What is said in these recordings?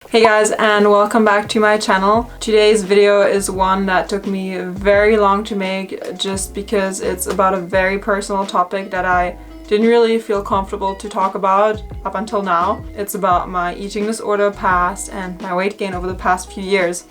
Hey guys, and welcome back to my channel. Today's video is one that took me very long to make just because it's about a very personal topic that I didn't really feel comfortable to talk about up until now. It's about my eating disorder past and my weight gain over the past few years.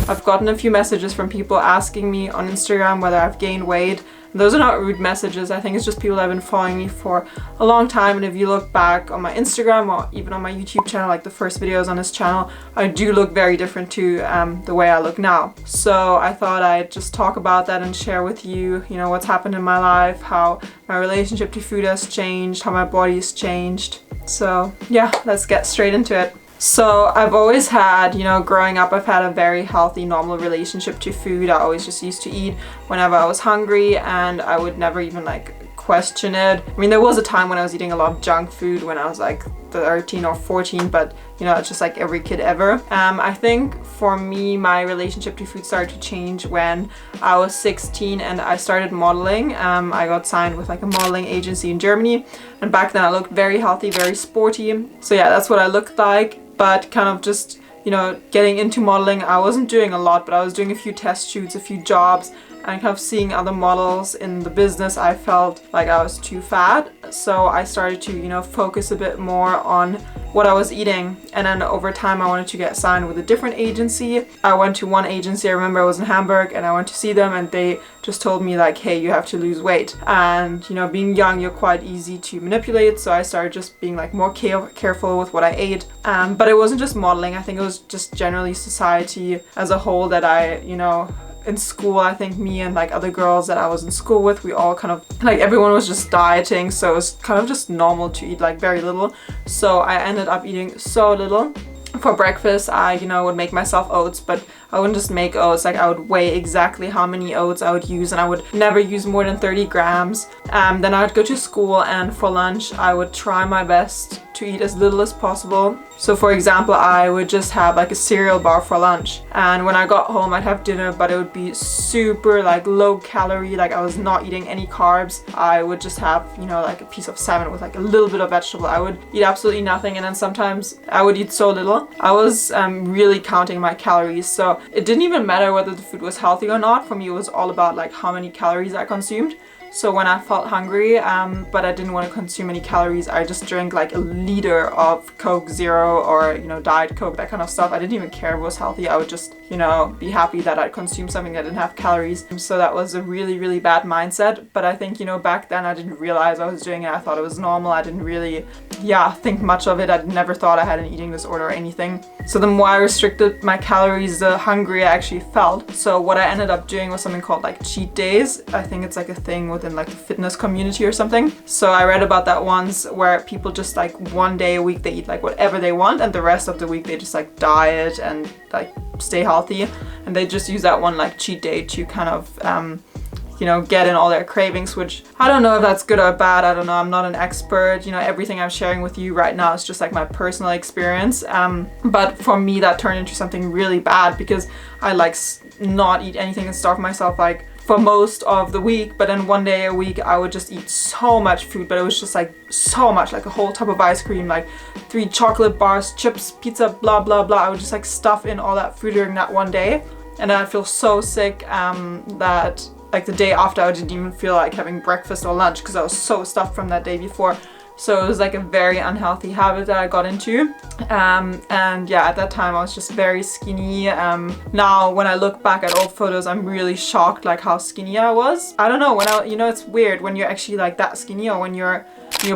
I've gotten a few messages from people asking me on Instagram whether I've gained weight. Those are not rude messages. I think it's just people that have been following me for a long time, and if you look back on my Instagram or even on my YouTube channel, like the first videos on this channel, I do look very different to the way I look now. So I thought I'd just talk about that and share with you, what's happened in my life, how my relationship to food has changed, how my body's changed. So yeah, let's get straight into it. So I've always had, growing up, I've had a very healthy, normal relationship to food. I always just used to eat whenever I was hungry, and I would never even question it. I mean, there was a time when I was eating a lot of junk food when I was 13 or 14, but it's just like every kid ever. I think for me, my relationship to food started to change when I was 16 and I started modeling. I got signed with a modeling agency in Germany, and back then I looked very healthy, very sporty. So yeah, that's what I looked like. But kind of just, getting into modeling, I wasn't doing a lot, but I was doing a few test shoots, a few jobs, and kind of seeing other models in the business. I felt like I was too fat. So I started to, focus a bit more on what I was eating. And then over time, I wanted to get signed with a different agency. I went to one agency, I remember I was in Hamburg, and I went to see them, and they just told me hey, you have to lose weight. And, being young, you're quite easy to manipulate. So I started just being more careful with what I ate. But it wasn't just modeling. I think it was just generally society as a whole that I, in school, I think me and other girls that I was in school with, we all kind of everyone was just dieting, so it was kind of just normal to eat very little. So I ended up eating so little. For breakfast, I would make myself oats, but I wouldn't just make oats. I would weigh exactly how many oats I would use, and I would never use more than 30 grams. Then I would go to school, and for lunch I would try my best to eat as little as possible. So for example, I would just have a cereal bar for lunch, and when I got home I'd have dinner, but it would be super low calorie. I was not eating any carbs. I would just have a piece of salmon with a little bit of vegetable. I would eat absolutely nothing, and then sometimes I would eat so little. I was really counting my calories, so it didn't even matter whether the food was healthy or not. For me, it was all about how many calories I consumed. So when I felt hungry, but I didn't want to consume any calories, I just drank a liter of Coke Zero or, Diet Coke, that kind of stuff. I didn't even care if it was healthy. I would just, be happy that I'd consume something that didn't have calories. So that was a really, really bad mindset. But I think, back then I didn't realize I was doing it. I thought it was normal. I didn't really, think much of it. I never thought I had an eating disorder or anything. So the more I restricted my calories, the hungrier I actually felt. So what I ended up doing was something called cheat days. I think it's a thing within the fitness community or something. So I read about that once, where people just one day a week they eat whatever they want, and the rest of the week they just diet and stay healthy, and they just use that one cheat day to kind of get in all their cravings, which I don't know if that's good or bad. I don't know. I'm not an expert. Everything I'm sharing with you right now is just my personal experience. But for me, that turned into something really bad because I not eat anything and starve myself for most of the week, but then one day a week I would just eat so much food, but it was just so much, a whole tub of ice cream, 3 chocolate bars, chips, pizza, blah blah blah. I would just stuff in all that food during that one day, and then I'd feel so sick that the day after I didn't even feel like having breakfast or lunch because I was so stuffed from that day before. So it was a very unhealthy habit that I got into. And yeah, at that time I was just very skinny. Now when I look back at old photos, I'm really shocked how skinny I was. I don't know, when it's weird when you're actually that skinny, or when your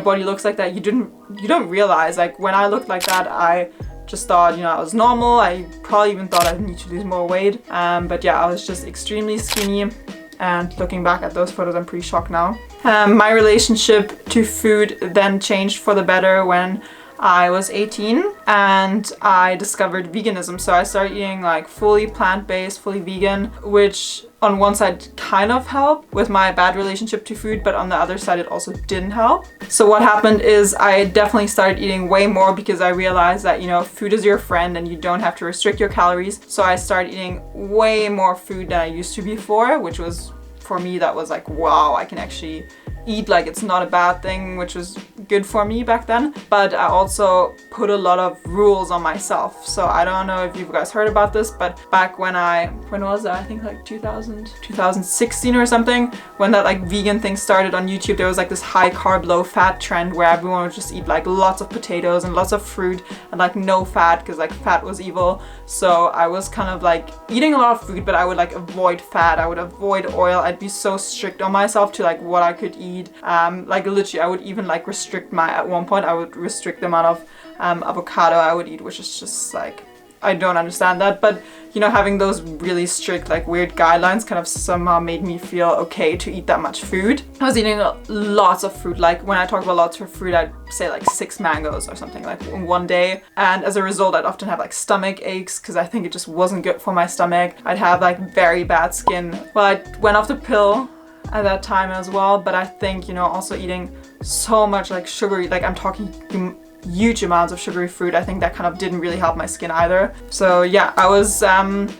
body looks like that, you don't realize. When I looked like that, I just thought, I was normal. I probably even thought I need to lose more weight. But yeah, I was just extremely skinny. And looking back at those photos, I'm pretty shocked now. My relationship to food then changed for the better when I was 18 and I discovered veganism. So I started eating fully plant-based, fully vegan, which on one side kind of helped with my bad relationship to food, but on the other side it also didn't help. So what happened is I definitely started eating way more because I realized that, food is your friend and you don't have to restrict your calories. So I started eating way more food than I used to before, which was, for me, that was wow, I can actually eat like it's not a bad thing, which was good for me back then. But I also put a lot of rules on myself. So I don't know if you guys heard about this, but back when was that? I think like 2016 or something, when that like vegan thing started on YouTube, there was like this high carb, low fat trend where everyone would just eat like lots of potatoes and lots of fruit and like no fat, because like fat was evil. So I was kind of like eating a lot of food, but I would like avoid fat, I would avoid oil. I'd be so strict on myself to like what I could eat. Like literally I would even like restrict at one point I would restrict the amount of avocado I would eat, which is just like, I don't understand that. But you know, having those really strict like weird guidelines kind of somehow made me feel okay to eat that much food. I was eating lots of fruit. Like when I talk about lots of fruit, I'd say like 6 mangoes or something like in one day. And as a result, I'd often have like stomach aches because I think it just wasn't good for my stomach. I'd have like very bad skin. Well, I went off the pill at that time as well, but I think, you know, also eating so much like sugary, like I'm talking huge amounts of sugary fruit, I think that kind of didn't really help my skin either. So yeah, I was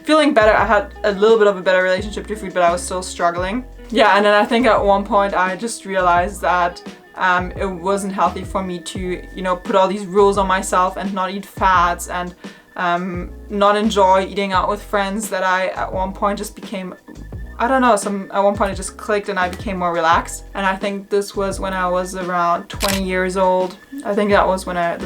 feeling better. I had a little bit of a better relationship to food, but I was still struggling. Yeah, and then I think at one point I just realized that it wasn't healthy for me to, you know, put all these rules on myself and not eat fats and not enjoy eating out with friends, that I at one point just became, I don't know, at one point it just clicked and I became more relaxed. And I think this was when I was around 20 years old. I think that was when I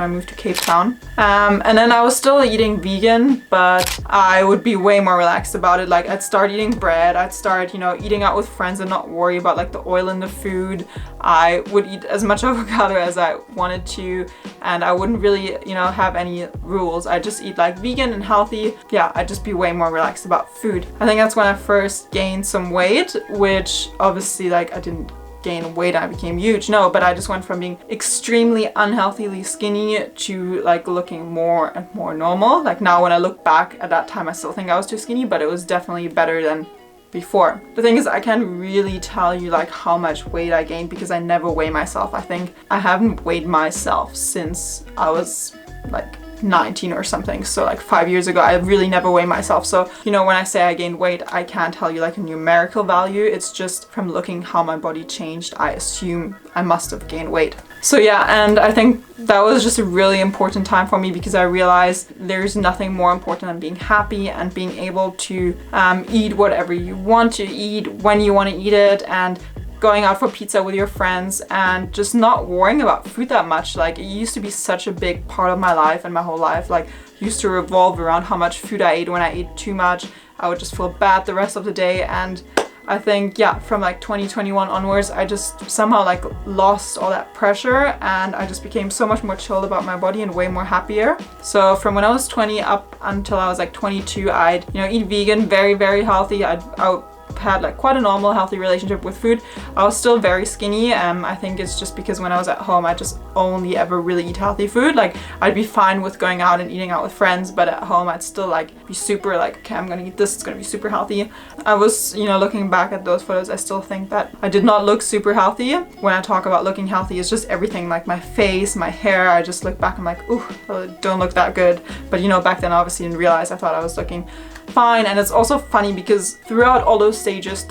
moved to Cape Town. And then I was still eating vegan, but I would be way more relaxed about it. Like I'd start eating bread, I'd start, you know, eating out with friends and not worry about like the oil in the food. I would eat as much avocado as I wanted to, and I wouldn't really, you know, have any rules. I'd just eat like vegan and healthy. Yeah, I'd just be way more relaxed about food. I think that's when I first gained some weight, which obviously like I didn't gain weight, I became huge, no, but I just went from being extremely unhealthily skinny to like looking more and more normal. Like now when I look back at that time, I still think I was too skinny, but it was definitely better than before. The thing is, I can't really tell you like how much weight I gained because I never weigh myself. I think I haven't weighed myself since I was like 19 or something, so like 5 years ago. I really never weigh myself, so you know, when I say I gained weight, I can't tell you like a numerical value. It's just from looking how my body changed, I assume I must have gained weight. So yeah, and I think that was just a really important time for me because I realized there's nothing more important than being happy and being able to eat whatever you want to eat when you want to eat it, and going out for pizza with your friends and just not worrying about food that much. Like it used to be such a big part of my life and my whole life, like used to revolve around how much food I ate. When I ate too much, I would just feel bad the rest of the day. And I think, yeah, from like 2021 onwards, I just somehow like lost all that pressure and I just became so much more chilled about my body and way more happier. So from when I was 20 up until I was like 22, I'd, you know, eat vegan, very, very healthy. I had like quite a normal healthy relationship with food. I was still very skinny. I think it's just because when I was at home I just only ever really eat healthy food. Like I'd be fine with going out and eating out with friends, but at home I'd still like be super like, okay, I'm gonna eat this, it's gonna be super healthy. I was, you know, looking back at those photos, I still think that I did not look super healthy. When I talk about looking healthy, it's just everything, like my face, my hair. I just look back, I'm like, ooh, I don't look that good. But you know, back then I obviously didn't realize. I thought I was looking fine. And it's also funny because throughout all those stages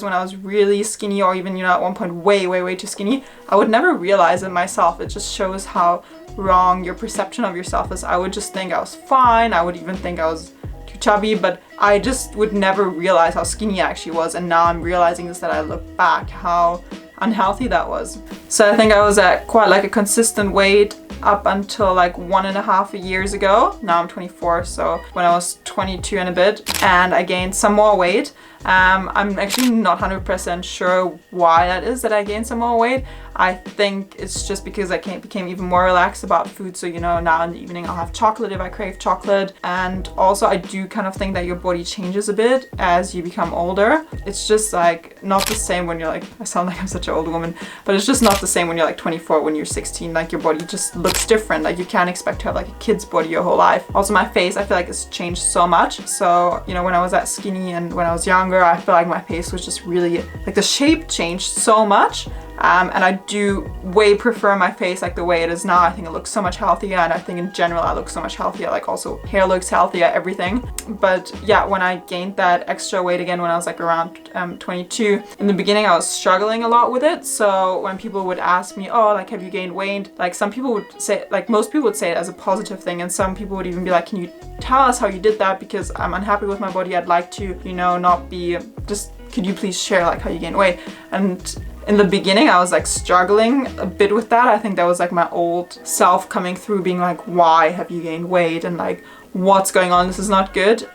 when I was really skinny, or even, you know, at one point way too skinny, I would never realize it myself. It just shows how wrong your perception of yourself is. I would just think I was fine. I would even think I was too chubby, but I just would never realize how skinny I actually was. And now I'm realizing this, that I look back, how unhealthy that was. So I think I was at quite like a consistent weight up until like 1.5 years ago. Now I'm 24, so when I was 22 and a bit, and I gained some more weight. I'm actually not 100% sure why that is that I gained some more weight. I think it's just because I became even more relaxed about food. So, you know, now in the evening I'll have chocolate if I crave chocolate. And also I do kind of think that your body changes a bit as you become older. It's just like not the same when you're like, I sound like I'm such an old woman, but it's just not the same when you're like 24, when you're 16. Like your body just looks different. Like you can't expect to have like a kid's body your whole life. Also my face, I feel like it's changed so much. So, you know, when I was that skinny and when I was younger, I feel like my face was just really, like the shape changed so much. And I do way prefer my face like the way it is now. I think it looks so much healthier, and I think in general I look so much healthier, like also hair looks healthier, everything. But yeah, when I gained that extra weight again when I was like around 22, in the beginning I was struggling a lot with it. So when people would ask me, oh, like, have you gained weight? Like, some people would say, like, most people would say it as a positive thing, and some people would even be like, can you tell us how you did that, because I'm unhappy with my body. I'd like to, you know, not be, just could you please share like how you gain weight? And in the beginning I was like struggling a bit with that. I think that was like my old self coming through, being like, why have you gained weight, and like, what's going on, this is not good.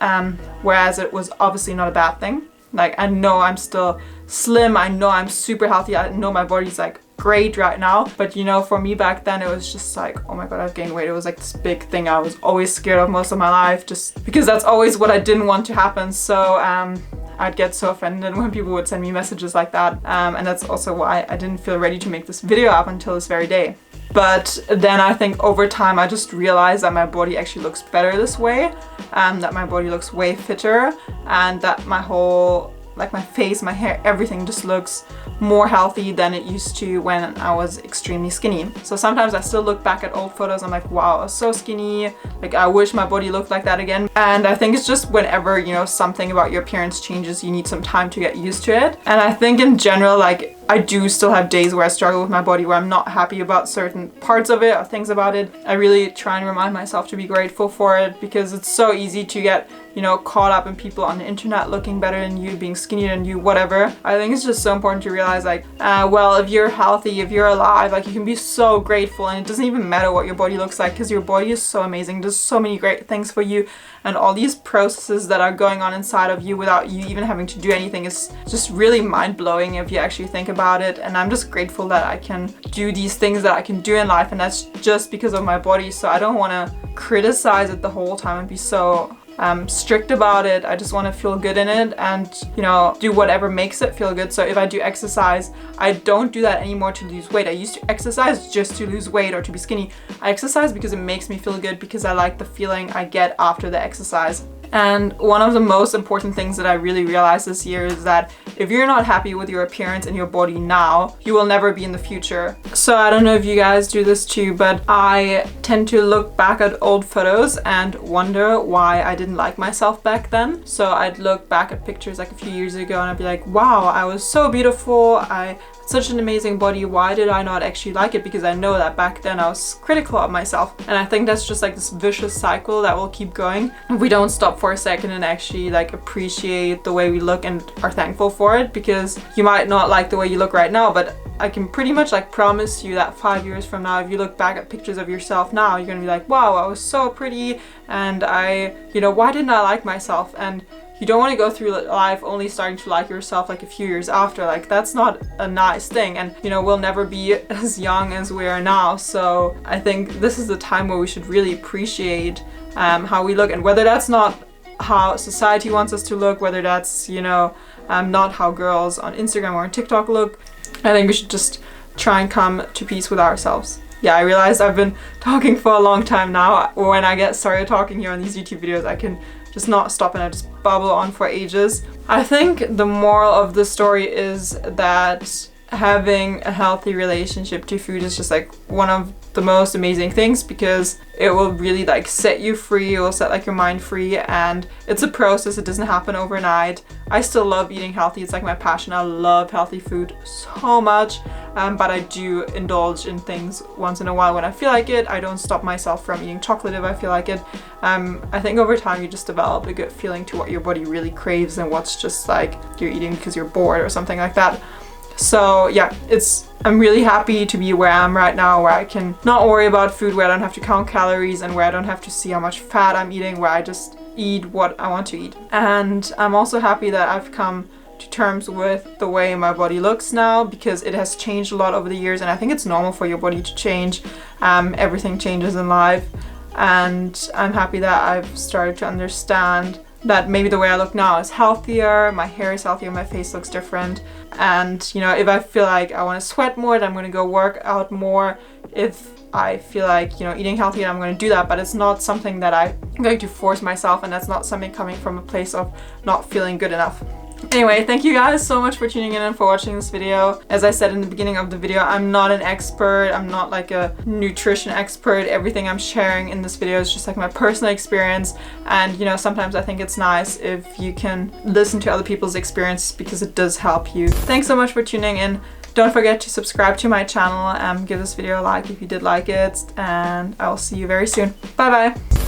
Whereas it was obviously not a bad thing. Like, I know I'm still slim, I know I'm super healthy, I know my body's like great right now, but you know, for me back then it was just like, oh my god, I've gained weight. It was like this big thing I was always scared of most of my life, just because that's always what I didn't want to happen. So I'd get so offended when people would send me messages like that, and that's also why I didn't feel ready to make this video up until this very day. But then I think over time I just realized that my body actually looks better this way, that my body looks way fitter, and that my whole, like my face, my hair, everything just looks more healthy than it used to when I was extremely skinny. So sometimes I still look back at old photos, I'm like, wow, I was so skinny, like I wish my body looked like that again. And I think it's just whenever, you know, something about your appearance changes, you need some time to get used to it. And I think in general, like, I do still have days where I struggle with my body, where I'm not happy about certain parts of it or things about it. I really try and remind myself to be grateful for it, because it's so easy to get, you know, caught up in people on the internet looking better than you, being skinnier than you, whatever. I think it's just so important to realize, like, well, if you're healthy, if you're alive, like, you can be so grateful, and it doesn't even matter what your body looks like, because your body is so amazing, does so many great things for you, and all these processes that are going on inside of you without you even having to do anything is just really mind-blowing if you actually think about it. And I'm just grateful that I can do these things that I can do in life, and that's just because of my body. So I don't want to criticize it the whole time and be so strict about it. I just want to feel good in it, and, you know, do whatever makes it feel good. So if I do exercise, I don't do that anymore to lose weight. I used to exercise just to lose weight or to be skinny. I exercise because it makes me feel good, because I like the feeling I get after the exercise. And one of the most important things that I really realized this year is that if you're not happy with your appearance and your body now, you will never be in the future. So I don't know if you guys do this too, but I tend to look back at old photos and wonder why I didn't like myself back then. So I'd look back at pictures like a few years ago and I'd be like, wow, I was so beautiful, I such an amazing body, why did I not actually like it? Because I know that back then I was critical of myself. And I think that's just like this vicious cycle that will keep going if we don't stop for a second and actually like appreciate the way we look and are thankful for it. Because you might not like the way you look right now, but I can pretty much like promise you that 5 years from now, if you look back at pictures of yourself now, you're gonna be like, wow, I was so pretty, and why didn't I like myself? And you don't want to go through life only starting to like yourself like a few years after. Like, that's not a nice thing, and we'll never be as young as we are now. So I think this is the time where we should really appreciate how we look, and whether that's not how society wants us to look, whether that's not how girls on Instagram or on TikTok look, I think we should just try and come to peace with ourselves. Yeah, I realized I've been talking for a long time now. When I get started talking here on these YouTube videos, I can just not stop and I just babble on for ages. I think the moral of the story is that having a healthy relationship to food is just like one of the most amazing things, because it will really like set you free, it will set like your mind free, and it's a process, it doesn't happen overnight. I still love eating healthy, it's like my passion. I love healthy food so much, but I do indulge in things once in a while when I feel like it. I don't stop myself from eating chocolate if I feel like it. I think over time you just develop a good feeling to what your body really craves and what's just like you're eating because you're bored or something like that. So yeah, I'm really happy to be where I am right now, where I can not worry about food, where I don't have to count calories, and where I don't have to see how much fat I'm eating, where I just eat what I want to eat. And I'm also happy that I've come to terms with the way my body looks now, because it has changed a lot over the years, and I think it's normal for your body to change. Everything changes in life, and I'm happy that I've started to understand that maybe the way I look now is healthier, my hair is healthier, my face looks different. And if I feel like I want to sweat more, then I'm going to go work out more. If I feel like eating healthy, I'm going to do that, but it's not something that I'm going to force myself, and that's not something coming from a place of not feeling good enough. Anyway, thank you guys so much for tuning in and for watching this video. As I said in the beginning of the video, I'm not an expert. I'm not like a nutrition expert. Everything I'm sharing in this video is just like my personal experience. And you know, sometimes I think it's nice if you can listen to other people's experiences because it does help you. Thanks so much for tuning in. Don't forget to subscribe to my channel and give this video a like if you did like it. And I will see you very soon. Bye bye.